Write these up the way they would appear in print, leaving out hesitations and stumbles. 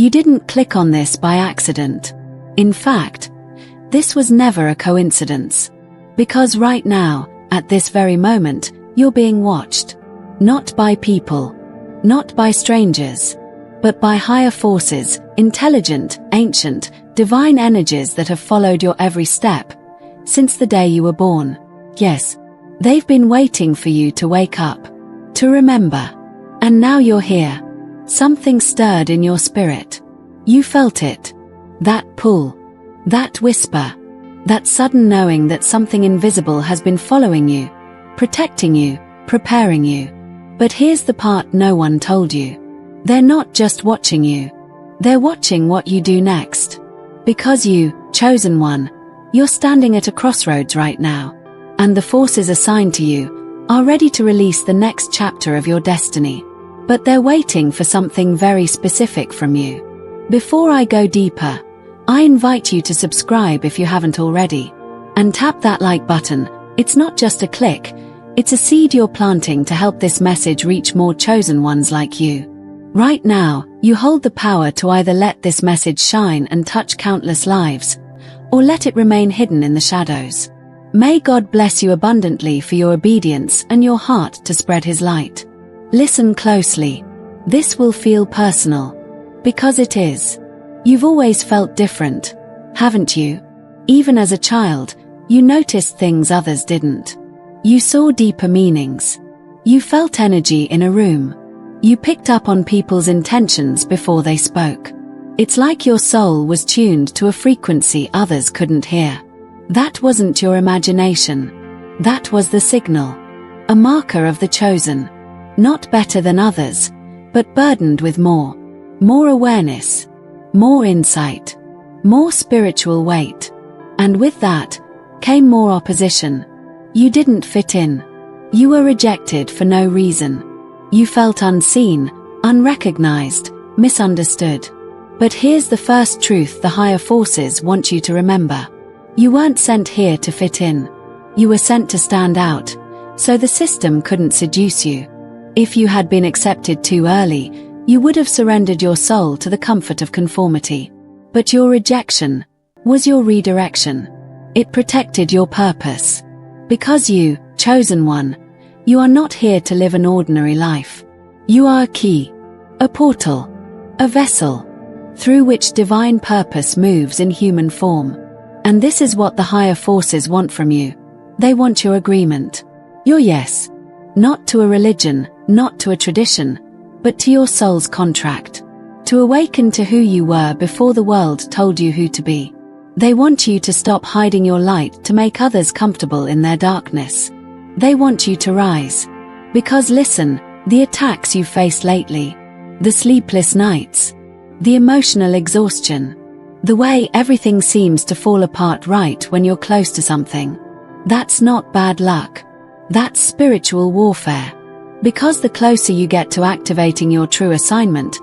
You didn't click on this by accident. In fact, this was never a coincidence. Because right now, at this very moment, you're being watched. Not by people. Not by strangers. But by higher forces, intelligent, ancient, divine energies that have followed your every step, since the day you were born. Yes, they've been waiting for you to wake up, to remember. And now you're here. Something stirred in your spirit. You felt it. That pull. That whisper. That sudden knowing that something invisible has been following you, protecting you, preparing you. But here's the part no one told you. They're not just watching you. They're watching what you do next. Because you, chosen one, you're standing at a crossroads right now. And the forces assigned to you are ready to release the next chapter of your destiny. But they're waiting for something very specific from you. Before I go deeper, I invite you to subscribe if you haven't already. And tap that like button. It's not just a click, it's a seed you're planting to help this message reach more chosen ones like you. Right now, you hold the power to either let this message shine and touch countless lives, or let it remain hidden in the shadows. May God bless you abundantly for your obedience and your heart to spread His light. Listen closely. This will feel personal. Because it is. You've always felt different, haven't you? Even as a child, you noticed things others didn't. You saw deeper meanings. You felt energy in a room. You picked up on people's intentions before they spoke. It's like your soul was tuned to a frequency others couldn't hear. That wasn't your imagination. That was the signal. A marker of the chosen. Not better than others, but burdened with more. More awareness. More insight. More spiritual weight. And with that, came more opposition. You didn't fit in. You were rejected for no reason. You felt unseen, unrecognized, misunderstood. But here's the first truth the higher forces want you to remember. You weren't sent here to fit in. You were sent to stand out, so the system couldn't seduce you. If you had been accepted too early, you would have surrendered your soul to the comfort of conformity. But your rejection was your redirection. It protected your purpose. Because you, chosen one, you are not here to live an ordinary life. You are a key, a portal, a vessel, through which divine purpose moves in human form. And this is what the higher forces want from you. They want your agreement. Your yes. Not to a religion, not to a tradition, but to your soul's contract. To awaken to who you were before the world told you who to be. They want you to stop hiding your light to make others comfortable in their darkness. They want you to rise. Because listen, the attacks you've faced lately, the sleepless nights, the emotional exhaustion, the way everything seems to fall apart right when you're close to something, that's not bad luck. That's spiritual warfare. Because the closer you get to activating your true assignment,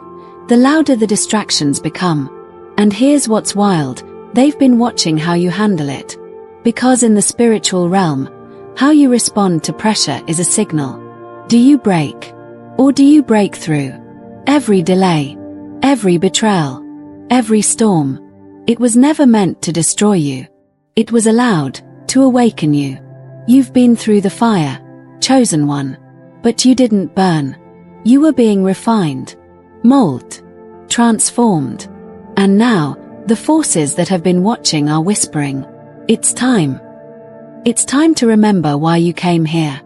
the louder the distractions become. And here's what's wild, they've been watching how you handle it. Because in the spiritual realm, how you respond to pressure is a signal. Do you break? Or do you break through? Every delay, every betrayal, every storm, it was never meant to destroy you. It was allowed to awaken you. You've been through the fire, chosen one. But you didn't burn. You were being refined, molded, transformed. And now, the forces that have been watching are whispering, it's time. It's time to remember why you came here.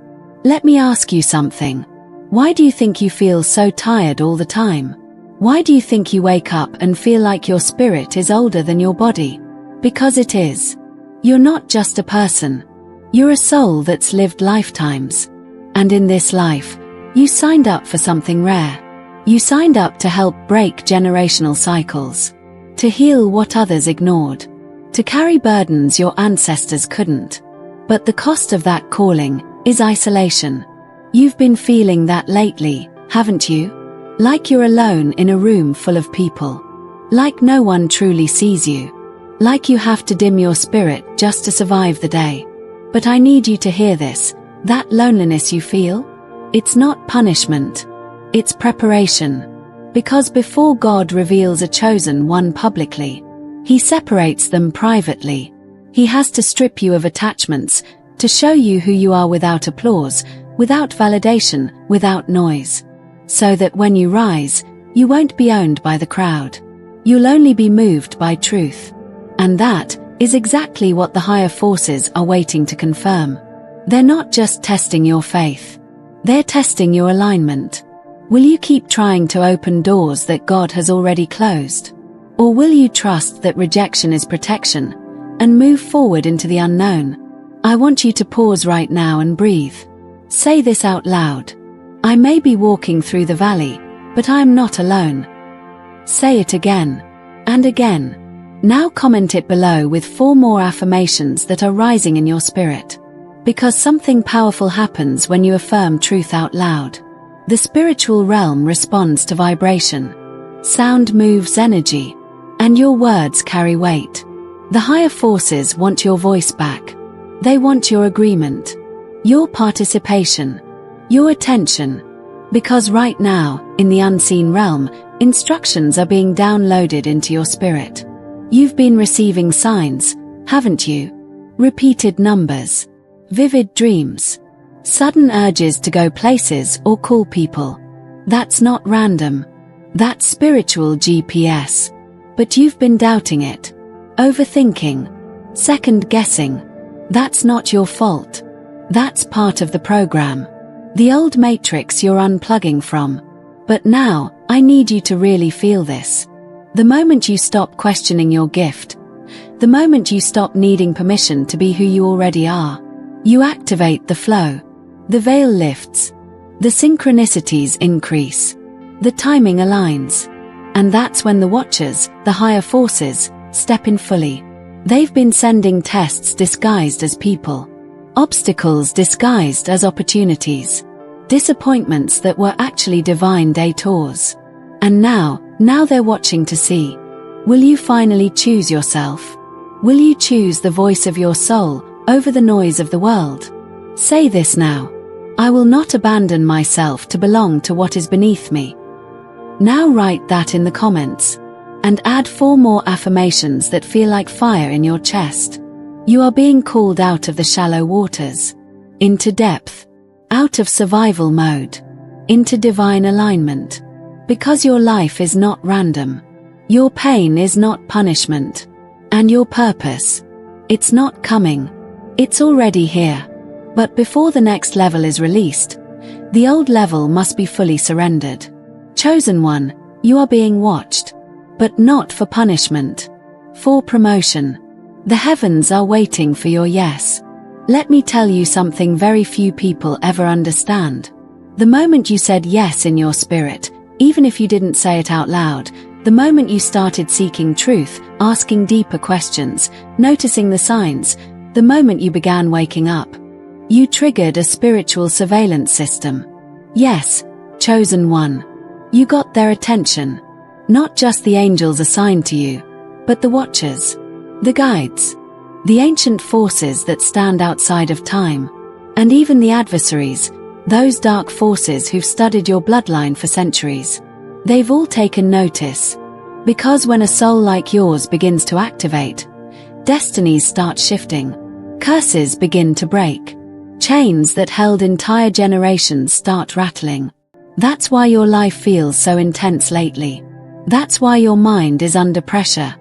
Let me ask you something. Why do you think you feel so tired all the time? Why do you think you wake up and feel like your spirit is older than your body? Because it is. You're not just a person. You're a soul that's lived lifetimes. And in this life, you signed up for something rare. You signed up to help break generational cycles. To heal what others ignored. To carry burdens your ancestors couldn't. But the cost of that calling is isolation. You've been feeling that lately, haven't you? Like you're alone in a room full of people. Like no one truly sees you. Like you have to dim your spirit just to survive the day. But I need you to hear this. That loneliness you feel? It's not punishment. It's preparation. Because before God reveals a chosen one publicly, He separates them privately. He has to strip you of attachments, to show you who you are without applause, without validation, without noise. So that when you rise, you won't be owned by the crowd. You'll only be moved by truth. And that is exactly what the higher forces are waiting to confirm. They're not just testing your faith. They're testing your alignment. Will you keep trying to open doors that God has already closed? Or will you trust that rejection is protection and move forward into the unknown? I want you to pause right now and breathe. Say this out loud. I may be walking through the valley, but I am not alone. Say it again and again. Now comment it below with 4 more affirmations that are rising in your spirit. Because something powerful happens when you affirm truth out loud. The spiritual realm responds to vibration. Sound moves energy, and your words carry weight. The higher forces want your voice back. They want your agreement, your participation, your attention. Because right now, in the unseen realm, instructions are being downloaded into your spirit. You've been receiving signs, haven't you? Repeated numbers, vivid dreams, sudden urges to go places or call people. That's not random. That's spiritual GPS. But you've been doubting it, overthinking, second-guessing. That's not your fault. That's part of the program. The old matrix you're unplugging from. But now, I need you to really feel this. The moment you stop questioning your gift, the moment you stop needing permission to be who you already are, you activate the flow. The veil lifts. The synchronicities increase. The timing aligns. And that's when the watchers, the higher forces, step in fully. They've been sending tests disguised as people. Obstacles disguised as opportunities. Disappointments that were actually divine detours. And now they're watching to see. Will you finally choose yourself? Will you choose the voice of your soul over the noise of the world? Say this now. I will not abandon myself to belong to what is beneath me. Now write that in the comments. And add 4 more affirmations that feel like fire in your chest. You are being called out of the shallow waters. Into depth. Out of survival mode. Into divine alignment. Because your life is not random. Your pain is not punishment. And your purpose, it's not coming. It's already here. But before the next level is released, the old level must be fully surrendered. Chosen one, you are being watched. But not for punishment. For promotion. The heavens are waiting for your yes. Let me tell you something very few people ever understand. The moment you said yes in your spirit, even if you didn't say it out loud, the moment you started seeking truth, asking deeper questions, noticing the signs, the moment you began waking up, you triggered a spiritual surveillance system. Yes, chosen one. You got their attention. Not just the angels assigned to you, but the watchers, the guides, the ancient forces that stand outside of time, and even the adversaries, those dark forces who've studied your bloodline for centuries. They've all taken notice. Because when a soul like yours begins to activate, destinies start shifting, curses begin to break, chains that held entire generations start rattling. That's why your life feels so intense lately. That's why your mind is under pressure.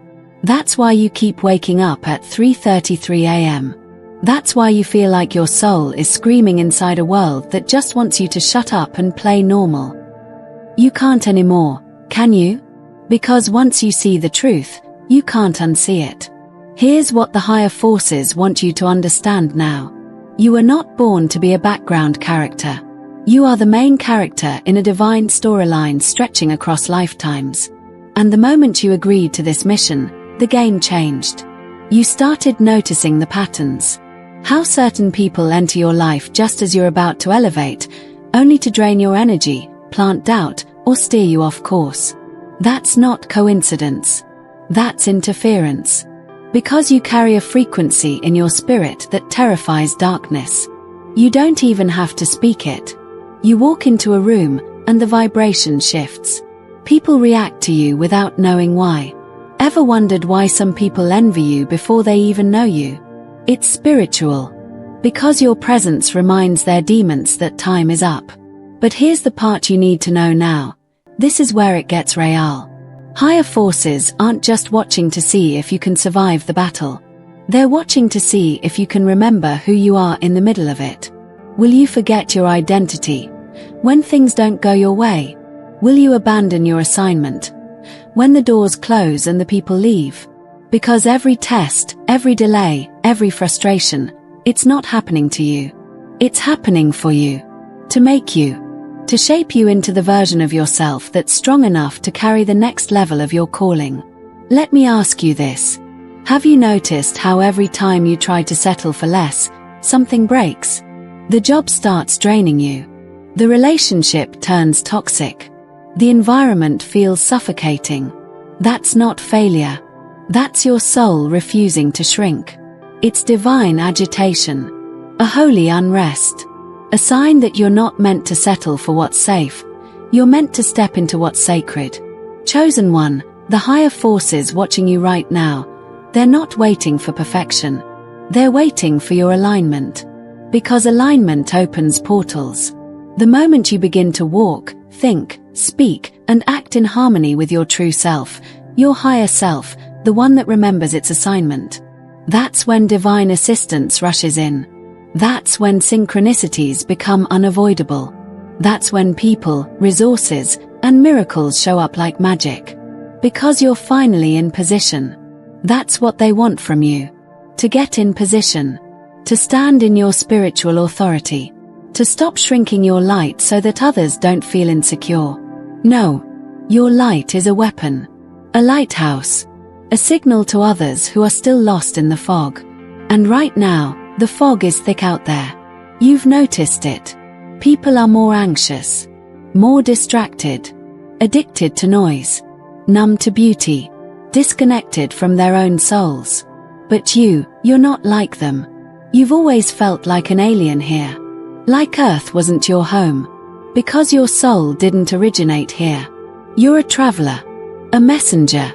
That's why you keep waking up at 3:33 a.m. That's why you feel like your soul is screaming inside a world that just wants you to shut up and play normal. You can't anymore, can you? Because once you see the truth, you can't unsee it. Here's what the higher forces want you to understand now. You were not born to be a background character. You are the main character in a divine storyline stretching across lifetimes. And the moment you agreed to this mission, the game changed. You started noticing the patterns. How certain people enter your life just as you're about to elevate, only to drain your energy, plant doubt, or steer you off course. That's not coincidence. That's interference. Because you carry a frequency in your spirit that terrifies darkness. You don't even have to speak it. You walk into a room, and the vibration shifts. People react to you without knowing why. Ever wondered why some people envy you before they even know you? It's spiritual. Because your presence reminds their demons that time is up. But here's the part you need to know now. This is where it gets real. Higher forces aren't just watching to see if you can survive the battle. They're watching to see if you can remember who you are in the middle of it. Will you forget your identity when things don't go your way? Will you abandon your assignment when the doors close and the people leave? Because every test, every delay, every frustration, it's not happening to you. It's happening for you. To make you. To shape you into the version of yourself that's strong enough to carry the next level of your calling. Let me ask you this. Have you noticed how every time you try to settle for less, something breaks? The job starts draining you. The relationship turns toxic. The environment feels suffocating. That's not failure. That's your soul refusing to shrink. It's divine agitation. A holy unrest. A sign that you're not meant to settle for what's safe. You're meant to step into what's sacred. Chosen one, the higher forces watching you right now, they're not waiting for perfection. They're waiting for your alignment. Because alignment opens portals. The moment you begin to walk, think, speak, and act in harmony with your true self, your higher self, the one that remembers its assignment, that's when divine assistance rushes in. That's when synchronicities become unavoidable. That's when people, resources, and miracles show up like magic. Because you're finally in position. That's what they want from you. To get in position. To stand in your spiritual authority. To stop shrinking your light so that others don't feel insecure. No. Your light is a weapon. A lighthouse. A signal to others who are still lost in the fog. And right now, the fog is thick out there. You've noticed it. People are more anxious. More distracted. Addicted to noise. Numb to beauty. Disconnected from their own souls. But you're not like them. You've always felt like an alien here. Like Earth wasn't your home. Because your soul didn't originate here. You're a traveler. A messenger.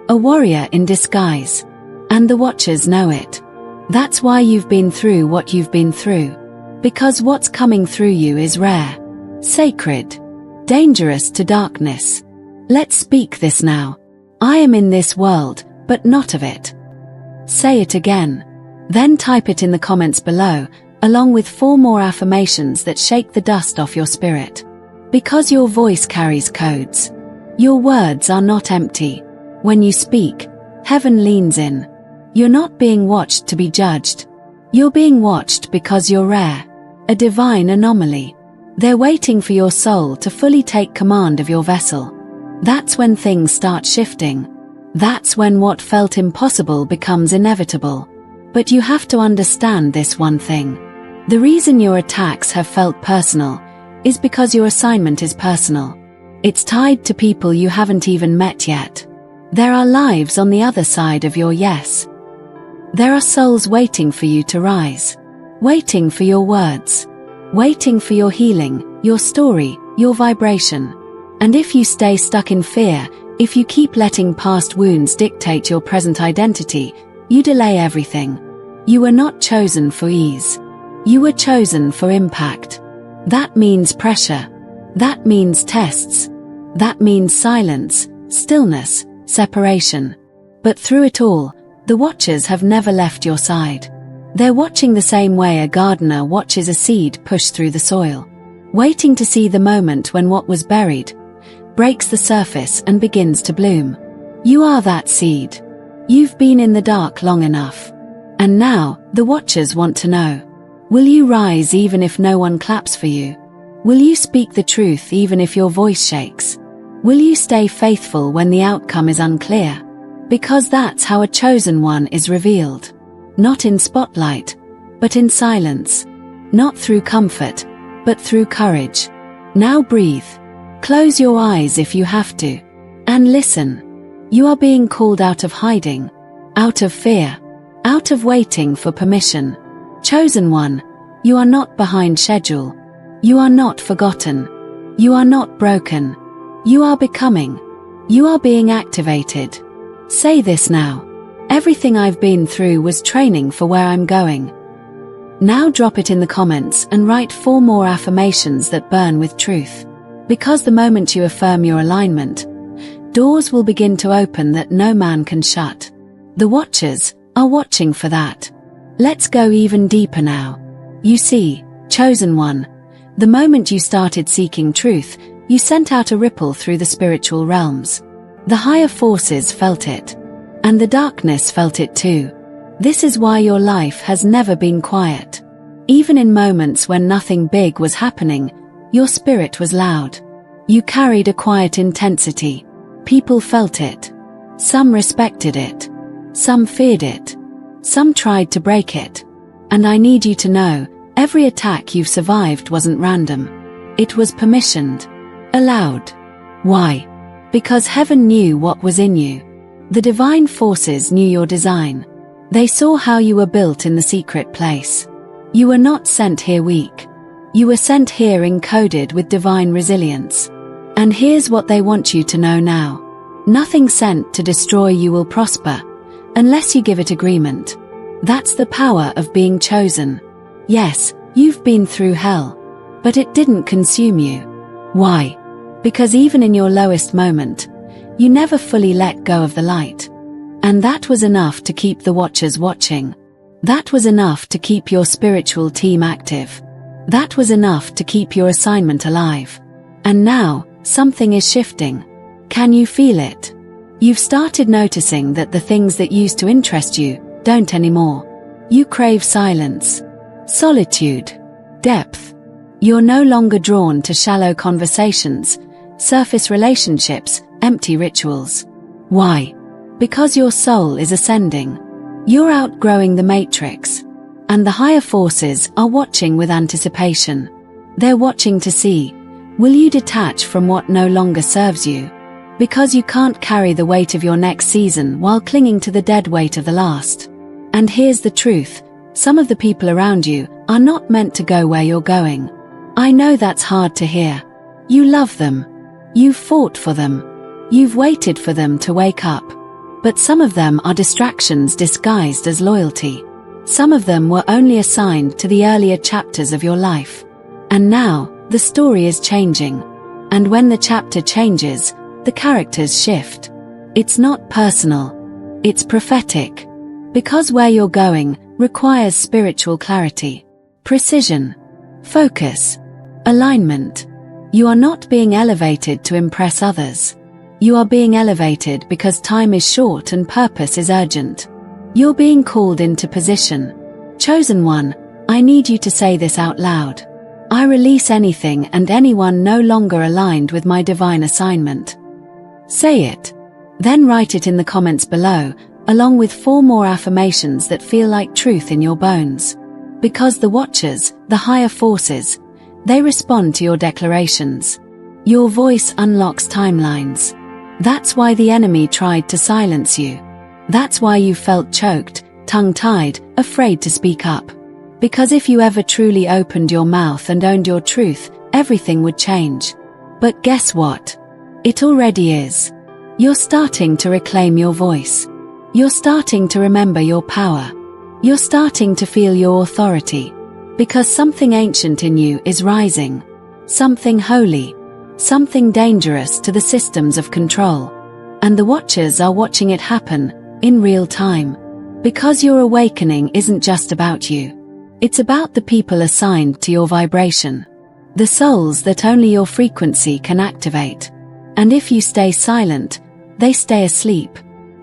A warrior in disguise. And the Watchers know it. That's why you've been through what you've been through. Because what's coming through you is rare. Sacred. Dangerous to darkness. Let's speak this now. I am in this world, but not of it. Say it again. Then type it in the comments below, along with 4 more affirmations that shake the dust off your spirit. Because your voice carries codes. Your words are not empty. When you speak, heaven leans in. You're not being watched to be judged. You're being watched because you're rare. A divine anomaly. They're waiting for your soul to fully take command of your vessel. That's when things start shifting. That's when what felt impossible becomes inevitable. But you have to understand this one thing. The reason your attacks have felt personal is because your assignment is personal. It's tied to people you haven't even met yet. There are lives on the other side of your yes. There are souls waiting for you to rise. Waiting for your words. Waiting for your healing, your story, your vibration. And if you stay stuck in fear, if you keep letting past wounds dictate your present identity, you delay everything. You were not chosen for ease. You were chosen for impact. That means pressure. That means tests. That means silence, stillness, separation. But through it all, the Watchers have never left your side. They're watching the same way a gardener watches a seed push through the soil. Waiting to see the moment when what was buried breaks the surface and begins to bloom. You are that seed. You've been in the dark long enough. And now, the Watchers want to know. Will you rise even if no one claps for you? Will you speak the truth even if your voice shakes? Will you stay faithful when the outcome is unclear? Because that's how a chosen one is revealed. Not in spotlight, but in silence. Not through comfort, but through courage. Now breathe. Close your eyes if you have to. And listen. You are being called out of hiding. Out of fear. Out of waiting for permission. Chosen one, you are not behind schedule. You are not forgotten. You are not broken. You are becoming. You are being activated. Say this now. Everything I've been through was training for where I'm going. Now drop it in the comments and write 4 more affirmations that burn with truth. Because the moment you affirm your alignment, doors will begin to open that no man can shut. The watchers are watching for that. Let's go even deeper now. You see, chosen one, the moment you started seeking truth, you sent out a ripple through the spiritual realms. The higher forces felt it. And the darkness felt it too. This is why your life has never been quiet. Even in moments when nothing big was happening, your spirit was loud. You carried a quiet intensity. People felt it. Some respected it. Some feared it. Some tried to break it. And I need you to know, every attack you've survived wasn't random. It was permissioned. Allowed. Why? Because heaven knew what was in you. The divine forces knew your design. They saw how you were built in the secret place. You were not sent here weak. You were sent here encoded with divine resilience. And here's what they want you to know now. Nothing sent to destroy you will prosper, unless you give it agreement. That's the power of being chosen. Yes, you've been through hell. But it didn't consume you. Why? Because even in your lowest moment, you never fully let go of the light. And that was enough to keep the watchers watching. That was enough to keep your spiritual team active. That was enough to keep your assignment alive. And now, something is shifting. Can you feel it? You've started noticing that the things that used to interest you don't anymore. You crave silence, solitude, depth. You're no longer drawn to shallow conversations, surface relationships, empty rituals. Why? Because your soul is ascending. You're outgrowing the matrix. And the higher forces are watching with anticipation. They're watching to see, will you detach from what no longer serves you? Because you can't carry the weight of your next season while clinging to the dead weight of the last. And here's the truth, some of the people around you are not meant to go where you're going. I know that's hard to hear. You love them. You've fought for them. You've waited for them to wake up. But some of them are distractions disguised as loyalty. Some of them were only assigned to the earlier chapters of your life. And now, the story is changing. And when the chapter changes, the characters shift. It's not personal. It's prophetic. Because where you're going requires spiritual clarity, precision, focus, alignment. You are not being elevated to impress others. You are being elevated because time is short and purpose is urgent. You're being called into position. Chosen one, I need you to say this out loud. I release anything and anyone no longer aligned with my divine assignment. Say it. Then write it in the comments below, along with 4 more affirmations that feel like truth in your bones. Because the watchers, the higher forces, they respond to your declarations. Your voice unlocks timelines. That's why the enemy tried to silence you. That's why you felt choked, tongue-tied, afraid to speak up. Because if you ever truly opened your mouth and owned your truth, everything would change. But guess what? It already is. You're starting to reclaim your voice. You're starting to remember your power. You're starting to feel your authority. Because something ancient in you is rising. Something holy. Something dangerous to the systems of control. And the watchers are watching it happen, in real time. Because your awakening isn't just about you. It's about the people assigned to your vibration. The souls that only your frequency can activate. And if you stay silent, they stay asleep.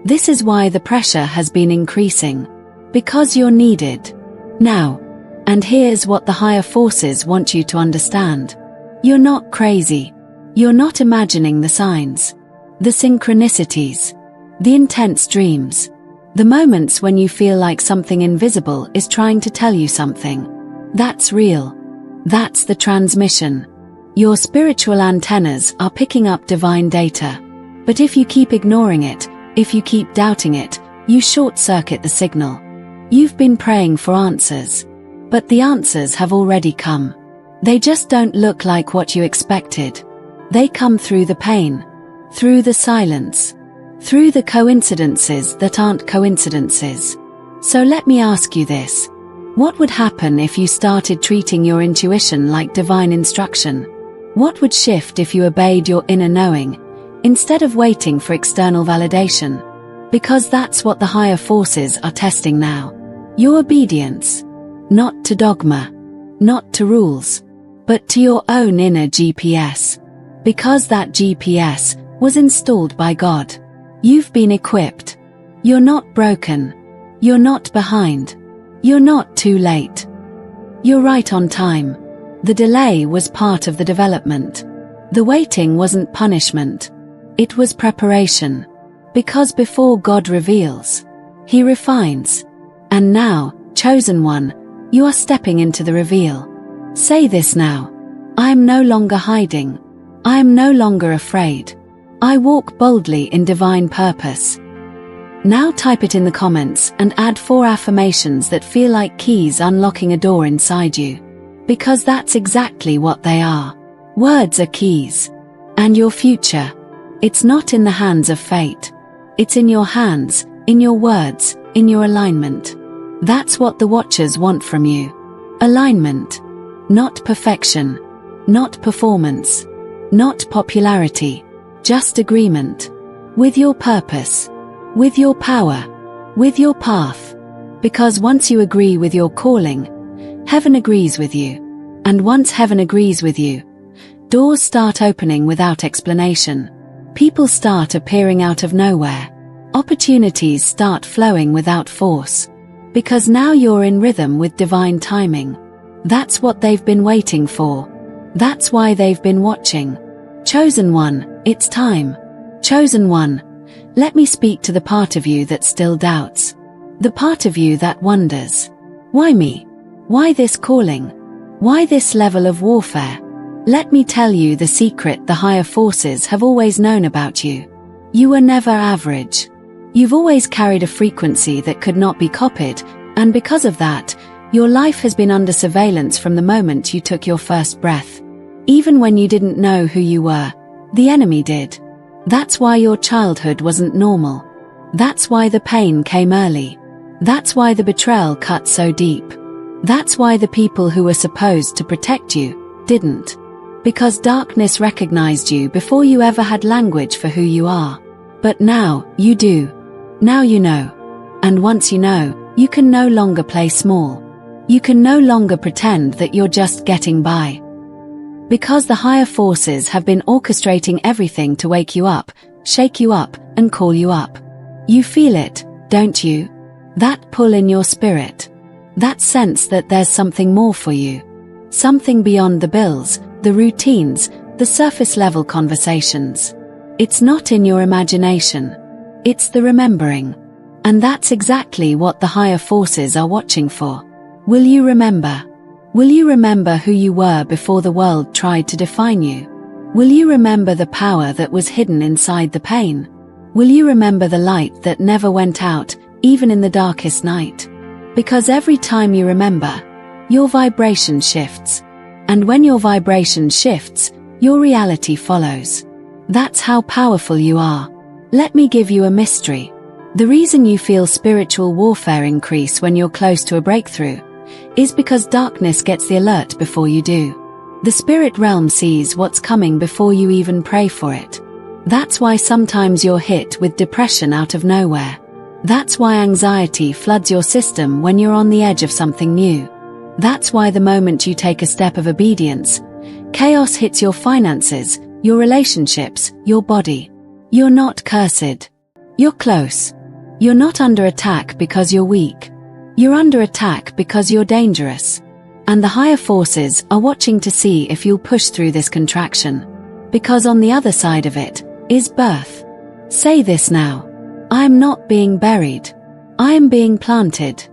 This is why the pressure has been increasing. Because you're needed. Now. And here's what the higher forces want you to understand. You're not crazy. You're not imagining the signs. The synchronicities. The intense dreams. The moments when you feel like something invisible is trying to tell you something. That's real. That's the transmission. Your spiritual antennas are picking up divine data. But if you keep ignoring it, if you keep doubting it, you short-circuit the signal. You've been praying for answers. But the answers have already come. They just don't look like what you expected. They come through the pain, through the silence, through the coincidences that aren't coincidences. So let me ask you this. What would happen if you started treating your intuition like divine instruction? What would shift if you obeyed your inner knowing, instead of waiting for external validation? Because that's what the higher forces are testing now. Your obedience. Not to dogma, not to rules, but to your own inner GPS. Because that GPS was installed by God. You've been equipped. You're not broken. You're not behind. You're not too late. You're right on time. The delay was part of the development. The waiting wasn't punishment. It was preparation. Because before God reveals, He refines. And now, chosen one, you are stepping into the reveal. Say this now. I am no longer hiding. I am no longer afraid. I walk boldly in divine purpose. Now type it in the comments and add 4 affirmations that feel like keys unlocking a door inside you. Because that's exactly what they are. Words are keys. And your future. It's not in the hands of fate. It's in your hands, in your words, in your alignment. That's what the watchers want from you. Alignment. Not perfection. Not performance. Not popularity. Just agreement. With your purpose. With your power. With your path. Because once you agree with your calling, heaven agrees with you. And once heaven agrees with you, doors start opening without explanation. People start appearing out of nowhere. Opportunities start flowing without force. Because now you're in rhythm with divine timing. That's what they've been waiting for. That's why they've been watching. Chosen one, it's time. Chosen one, let me speak to the part of you that still doubts. The part of you that wonders. Why me? Why this calling? Why this level of warfare? Let me tell you the secret the higher forces have always known about you. You were never average. You've always carried a frequency that could not be copied, and because of that, your life has been under surveillance from the moment you took your first breath. Even when you didn't know who you were, the enemy did. That's why your childhood wasn't normal. That's why the pain came early. That's why the betrayal cut so deep. That's why the people who were supposed to protect you didn't. Because darkness recognized you before you ever had language for who you are. But now, you do. Now you know. And once you know, you can no longer play small. You can no longer pretend that you're just getting by. Because the higher forces have been orchestrating everything to wake you up, shake you up, and call you up. You feel it, don't you? That pull in your spirit. That sense that there's something more for you. Something beyond the bills, the routines, the surface level conversations. It's not in your imagination. It's the remembering. And that's exactly what the higher forces are watching for. Will you remember? Will you remember who you were before the world tried to define you? Will you remember the power that was hidden inside the pain? Will you remember the light that never went out, even in the darkest night? Because every time you remember, your vibration shifts. And when your vibration shifts, your reality follows. That's how powerful you are. Let me give you a mystery. The reason you feel spiritual warfare increase when you're close to a breakthrough is because darkness gets the alert before you do. The spirit realm sees what's coming before you even pray for it. That's why sometimes you're hit with depression out of nowhere. That's why anxiety floods your system when you're on the edge of something new. That's why the moment you take a step of obedience, chaos hits your finances, your relationships, your body. You're not cursed. You're close. You're not under attack because you're weak. You're under attack because you're dangerous. And the higher forces are watching to see if you'll push through this contraction. Because on the other side of it is birth. Say this now. I am not being buried. I am being planted.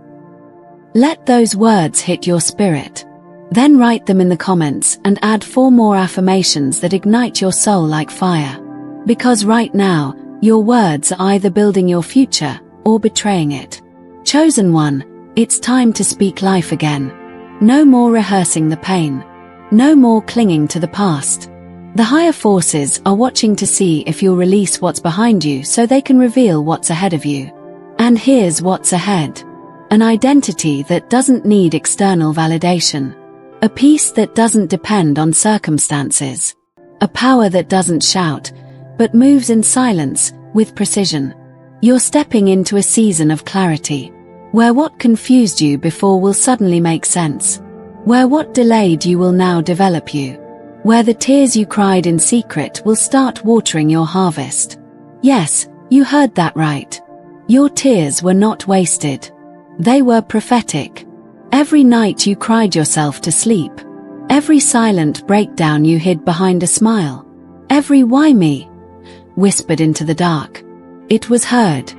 Let those words hit your spirit. Then write them in the comments and add 4 more affirmations that ignite your soul like fire. Because right now, your words are either building your future or betraying it. Chosen one, it's time to speak life again. No more rehearsing the pain. No more clinging to the past. The higher forces are watching to see if you'll release what's behind you so they can reveal what's ahead of you. And here's what's ahead. An identity that doesn't need external validation. A peace that doesn't depend on circumstances. A power that doesn't shout, but moves in silence, with precision. You're stepping into a season of clarity, where what confused you before will suddenly make sense. Where what delayed you will now develop you. Where the tears you cried in secret will start watering your harvest. Yes, you heard that right. Your tears were not wasted. They were prophetic. Every night you cried yourself to sleep. Every silent breakdown you hid behind a smile. Every "why me?" whispered into the dark. It was heard.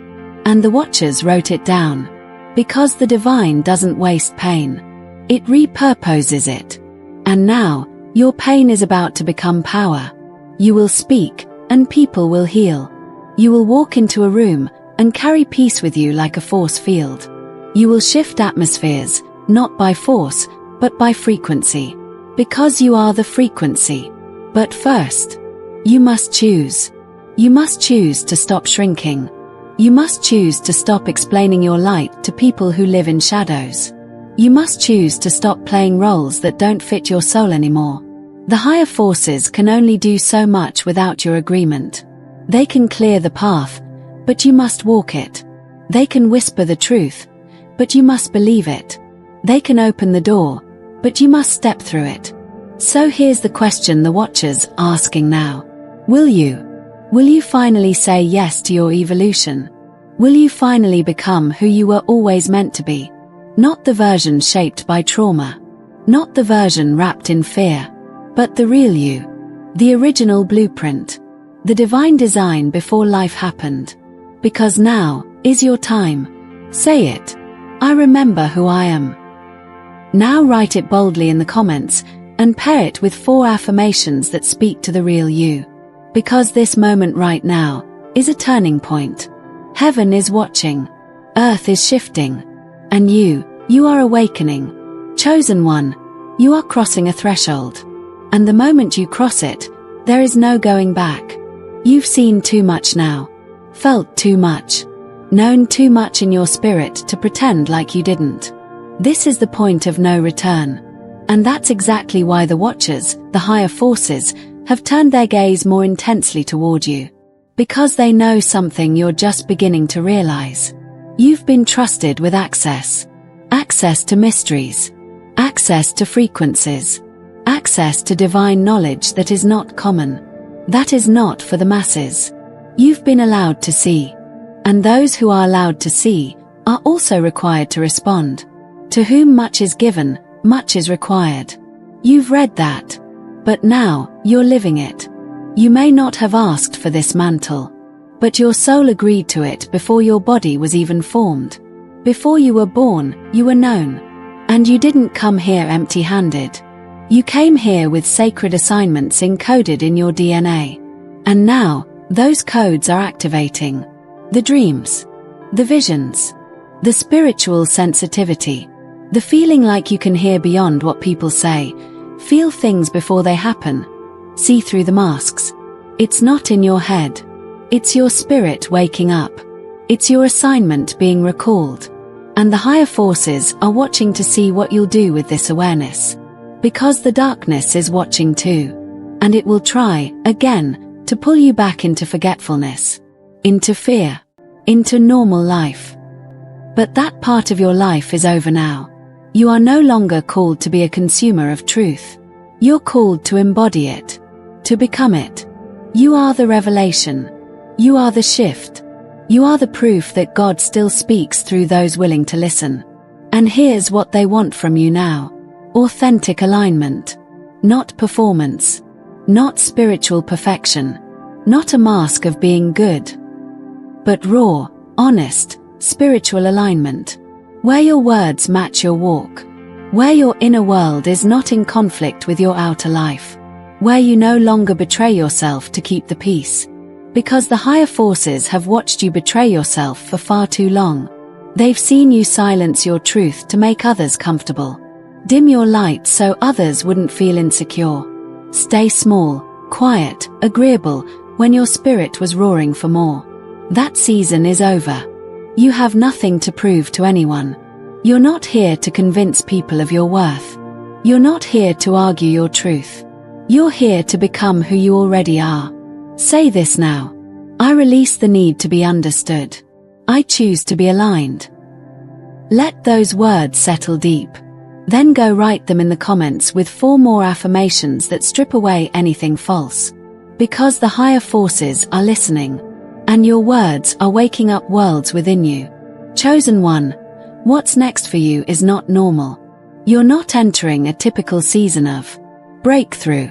And the watchers wrote it down. Because the divine doesn't waste pain. It repurposes it. And now, your pain is about to become power. You will speak, and people will heal. You will walk into a room, and carry peace with you like a force field. You will shift atmospheres, not by force, but by frequency. Because you are the frequency. But first, you must choose. You must choose to stop shrinking. You must choose to stop explaining your light to people who live in shadows. You must choose to stop playing roles that don't fit your soul anymore. The higher forces can only do so much without your agreement. They can clear the path, but you must walk it. They can whisper the truth, but you must believe it. They can open the door, but you must step through it. So here's the question the watchers are asking now. Will you? Will you finally say yes to your evolution? Will you finally become who you were always meant to be? Not the version shaped by trauma. Not the version wrapped in fear. But the real you. The original blueprint. The divine design before life happened. Because now is your time. Say it. I remember who I am. Now write it boldly in the comments, and pair it with 4 affirmations that speak to the real you. Because this moment right now is a turning point. Heaven is watching. Earth is shifting. And you are awakening. Chosen one, you are crossing a threshold. And the moment you cross it, there is no going back. You've seen too much now. Felt too much. Known too much in your spirit to pretend like you didn't. This is the point of no return. And that's exactly why the watchers, the higher forces, have turned their gaze more intensely toward you. Because they know something you're just beginning to realize. You've been trusted with access. Access to mysteries. Access to frequencies. Access to divine knowledge that is not common. That is not for the masses. You've been allowed to see. And those who are allowed to see are also required to respond. To whom much is given, much is required. You've read that. But now, you're living it. You may not have asked for this mantle. But your soul agreed to it before your body was even formed. Before you were born, you were known. And you didn't come here empty-handed. You came here with sacred assignments encoded in your DNA. And now, those codes are activating. The dreams. The visions. The spiritual sensitivity. The feeling like you can hear beyond what people say. Feel things before they happen. See through the masks. It's not in your head. It's your spirit waking up. It's your assignment being recalled. And the higher forces are watching to see what you'll do with this awareness. Because the darkness is watching too. And it will try, again, to pull you back into forgetfulness. Into fear. Into normal life. But that part of your life is over now. You are no longer called to be a consumer of truth. You're called to embody it. To become it. You are the revelation. You are the shift. You are the proof that God still speaks through those willing to listen. And here's what they want from you now. Authentic alignment. Not performance. Not spiritual perfection. Not a mask of being good. But raw, honest, spiritual alignment. Where your words match your walk. Where your inner world is not in conflict with your outer life. Where you no longer betray yourself to keep the peace. Because the higher forces have watched you betray yourself for far too long. They've seen you silence your truth to make others comfortable. Dim your light so others wouldn't feel insecure. Stay small, quiet, agreeable, when your spirit was roaring for more. That season is over. You have nothing to prove to anyone. You're not here to convince people of your worth. You're not here to argue your truth. You're here to become who you already are. Say this now. I release the need to be understood. I choose to be aligned. Let those words settle deep. Then go write them in the comments with 4 more affirmations that strip away anything false. Because the higher forces are listening. And your words are waking up worlds within you. Chosen one, what's next for you is not normal. You're not entering a typical season of breakthrough.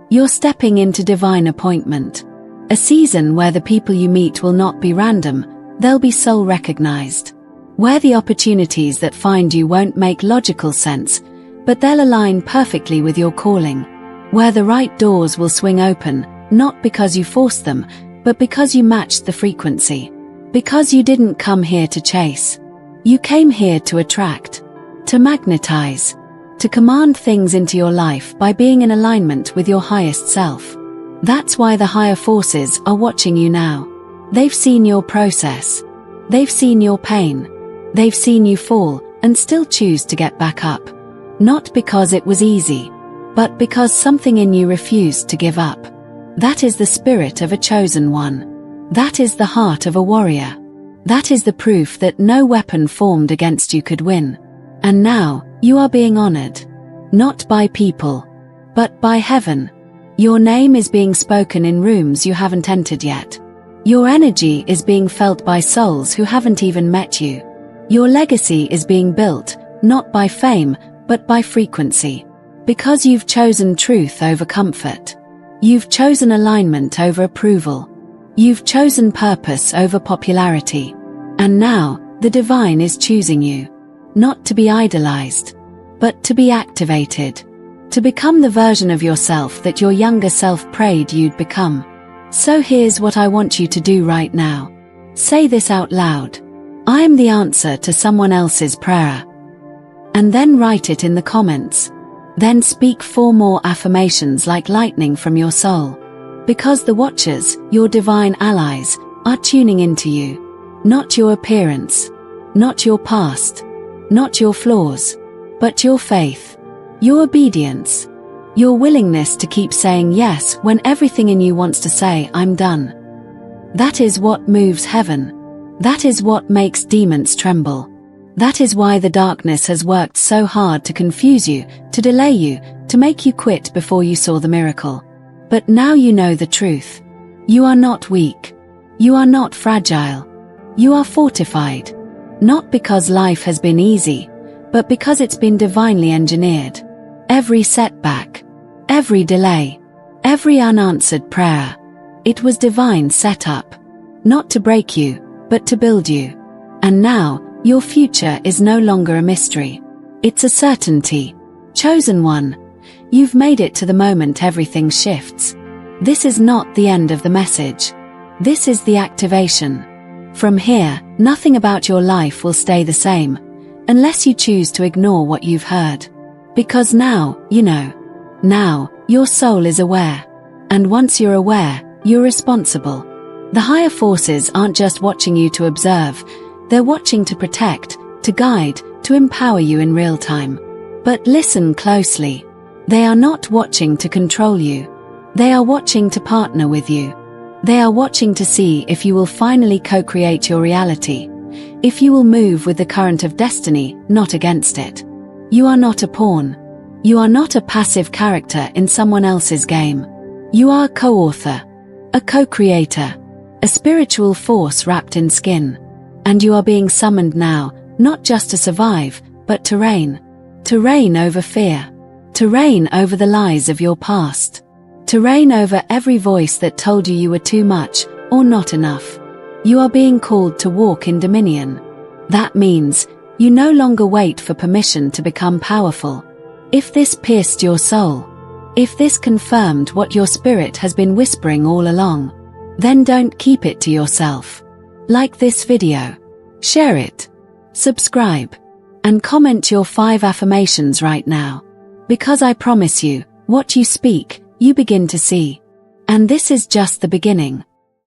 You're stepping into divine appointment. A season where the people you meet will not be random, they'll be soul recognized. Where the opportunities that find you won't make logical sense, but they'll align perfectly with your calling. Where the right doors will swing open, not because you forced them, but because you matched the frequency. Because you didn't come here to chase. You came here to attract, to magnetize, to command things into your life by being in alignment with your highest self. That's why the higher forces are watching you now. They've seen your process. They've seen your pain. They've seen you fall and still choose to get back up. Not because it was easy, but because something in you refused to give up. That is the spirit of a chosen one. That is the heart of a warrior. That is the proof that no weapon formed against you could win. And now, you are being honored. Not by people, but by heaven. Your name is being spoken in rooms you haven't entered yet. Your energy is being felt by souls who haven't even met you. Your legacy is being built, not by fame, but by frequency. Because you've chosen truth over comfort. You've chosen alignment over approval. You've chosen purpose over popularity. And now, the divine is choosing you. Not to be idolized, but to be activated. To become the version of yourself that your younger self prayed you'd become. So here's what I want you to do right now. Say this out loud. I am the answer to someone else's prayer. And then write it in the comments. Then speak 4 more affirmations like lightning from your soul. Because the watchers, your divine allies, are tuning into you. Not your appearance. Not your past. Not your flaws. But your faith. Your obedience. Your willingness to keep saying yes when everything in you wants to say, I'm done. That is what moves heaven. That is what makes demons tremble. That is why the darkness has worked so hard to confuse you, to delay you, to make you quit before you saw the miracle. But now you know the truth. You are not weak. You are not fragile. You are fortified. Not because life has been easy, but because it's been divinely engineered. Every setback, every delay, every unanswered prayer, it was divine setup. Not to break you, but to build you. And now, your future is no longer a mystery. It's a certainty. Chosen one. You've made it to the moment everything shifts. This is not the end of the message. This is the activation. From here, nothing about your life will stay the same, unless you choose to ignore what you've heard. Because now, you know. Now, your soul is aware. And once you're aware, you're responsible. The higher forces aren't just watching you to observe, they're watching to protect, to guide, to empower you in real time. But listen closely. They are not watching to control you. They are watching to partner with you. They are watching to see if you will finally co-create your reality. If you will move with the current of destiny, not against it. You are not a pawn. You are not a passive character in someone else's game. You are a co-author, a co-creator, a spiritual force wrapped in skin. And you are being summoned now, not just to survive, but to reign. To reign over fear. To reign over the lies of your past. To reign over every voice that told you you were too much, or not enough. You are being called to walk in dominion. That means, you no longer wait for permission to become powerful. If this pierced your soul, if this confirmed what your spirit has been whispering all along, then don't keep it to yourself. Like this video, share it, subscribe, and comment your 5 affirmations right now. Because I promise you, what you speak, you begin to see. And this is just the beginning.